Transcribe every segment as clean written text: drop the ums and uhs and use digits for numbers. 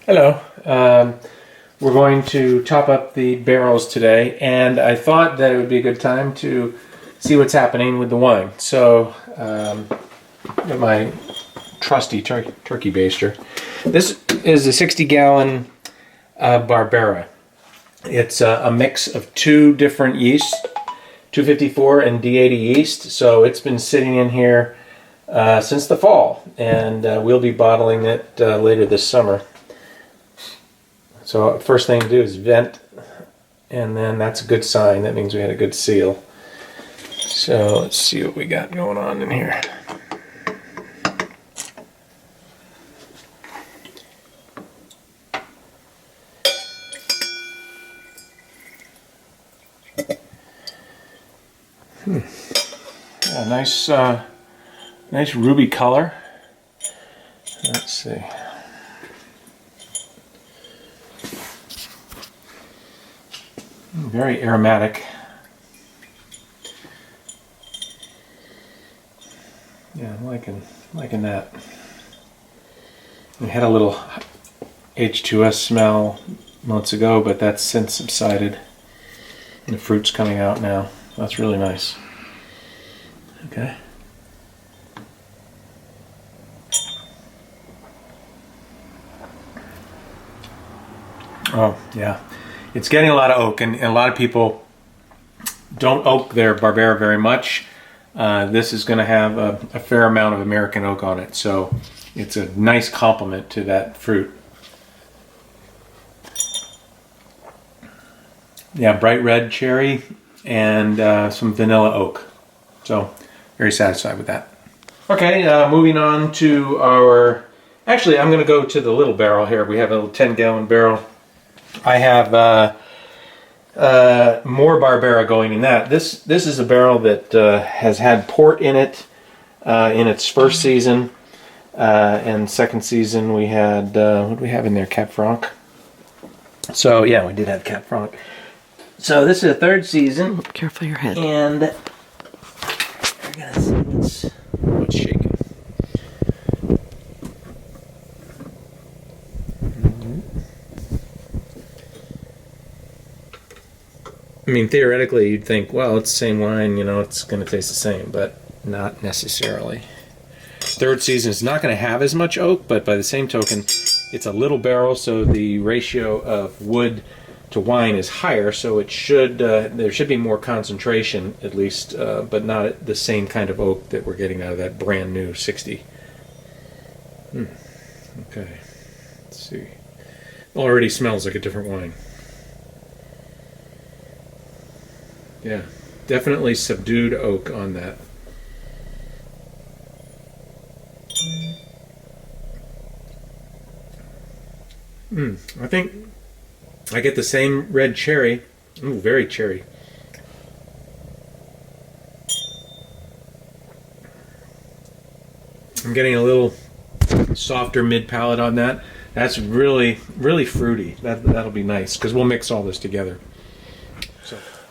Hello. We're going to top up the barrels today, and I thought that it would be a good time to see what's happening with the wine. So, got my trusty turkey baster. This is a 60-gallon Barbera. It's a mix of two different yeasts, 254 and D80 yeast. So it's been sitting in here since the fall, and we'll be bottling it later this summer. So first thing to do is vent, and then that's a good sign. That means we had a good seal. So let's see what we got going on in here. A nice ruby color. Let's see. Very aromatic. Yeah, I'm liking that. We had a little H2S smell months ago, but that's since subsided. And the fruit's coming out now. That's really nice. Okay. Oh, yeah. It's getting a lot of oak, and a lot of people don't oak their Barbera very much. This is going to have a fair amount of American oak on it, so it's a nice complement to that fruit. Yeah, bright red cherry and some vanilla oak. So, very satisfied with that. Okay, moving on to our... Actually, I'm going to go to the little barrel here. We have a little 10-gallon barrel. I have more Barbera going in that. This is a barrel that has had port in it in its first season, and second season we had what do we have in there? Cab Franc. So yeah, we did have Cab Franc. So this is a third season. Oh, careful your head. And we're gonna see what's shaking. I mean, theoretically, you'd think, well, it's the same wine, you know, it's going to taste the same, but not necessarily. Third season is not going to have as much oak, but by the same token, it's a little barrel, so the ratio of wood to wine is higher, so it should there should be more concentration, at least, but not the same kind of oak that we're getting out of that brand new 60. Okay, let's see. Already smells like a different wine. Yeah, definitely subdued oak on that. I think I get the same red cherry. Ooh, very cherry. I'm getting a little softer mid palate on that. That's really, really fruity. That'll be nice because we'll mix all this together.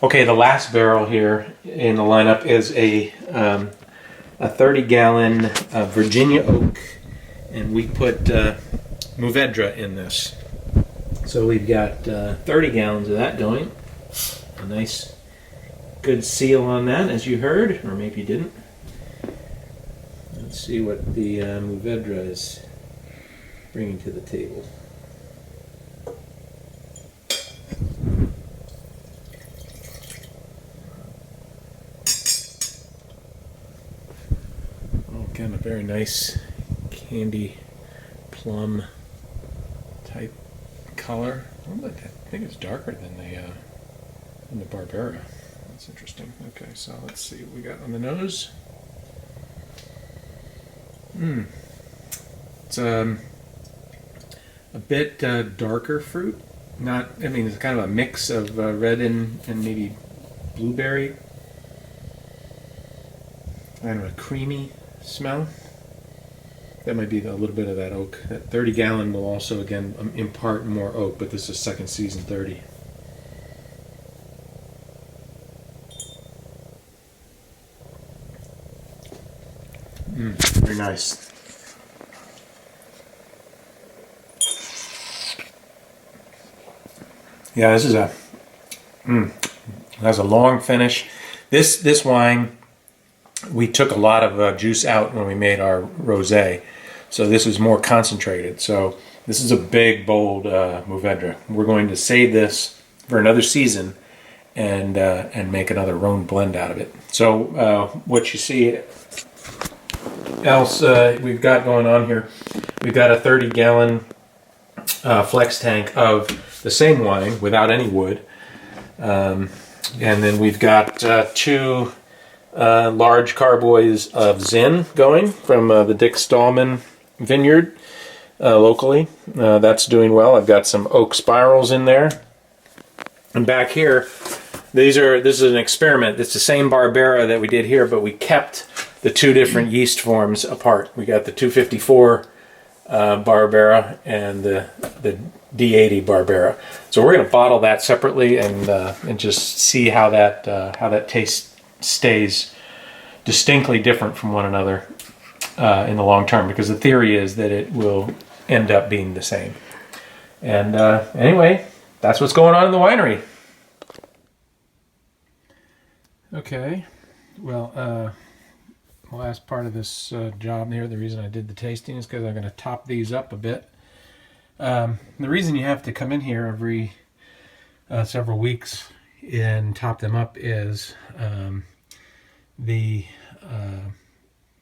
Okay, the last barrel here in the lineup is a 30-gallon Virginia oak, and we put Mourvedre in this. So we've got 30 gallons of that going. A nice, good seal on that, as you heard, or maybe you didn't. Let's see what the Mourvedre is bringing to the table. Again, a very nice candy plum type color. I think it's darker than the Barbera. That's interesting. Okay, so let's see what we got on the nose. It's a bit darker fruit. I mean, it's kind of a mix of red and maybe blueberry. Kind of a creamy smell. That might be a little bit of that oak. That 30-gallon will also, again, impart more oak, but this is second season 30. Very nice. Yeah, this is has a long finish. This wine, we took a lot of juice out when we made our rosé, so this is more concentrated. So this is a big, bold Mourvèdre. We're going to save this for another season and make another Rhone blend out of it. So what you see else we've got going on here, we've got a 30-gallon flex tank of the same wine without any wood. And then we've got 2 large carboys of Zin going from the Dick Stallman vineyard locally. That's doing well. I've got some oak spirals in there. And back here, this is an experiment. It's the same Barbera that we did here, but we kept the 2 different yeast forms apart. We got the 254 Barbera and the D80 Barbera. So we're going to bottle that separately and just see how that taste stays distinctly different from one another in the long term, because the theory is that it will end up being the same. And anyway, that's what's going on in the winery. Okay, well, the last part of this job here, the reason I did the tasting is because I'm going to top these up a bit. The reason you have to come in here every several weeks and top them up is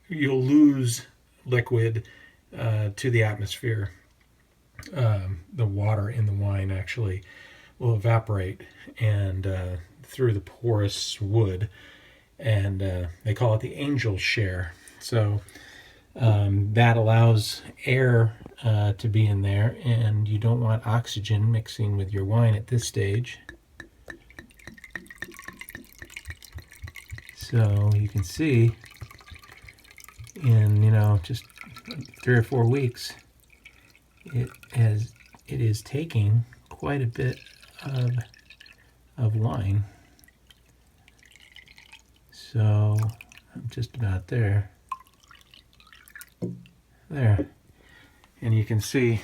you'll lose liquid to the atmosphere. The water in the wine actually will evaporate and through the porous wood, and they call it the angel share. So that allows air to be in there, and you don't want oxygen mixing with your wine at this stage. So you can see in just 3 or 4 weeks it is taking quite a bit of wine. So I'm just about there. And you can see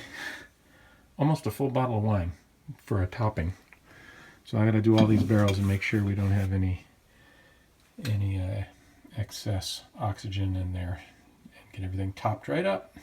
almost a full bottle of wine for a topping. So I got to do all these barrels and make sure we don't have any excess oxygen in there, and get everything topped right up.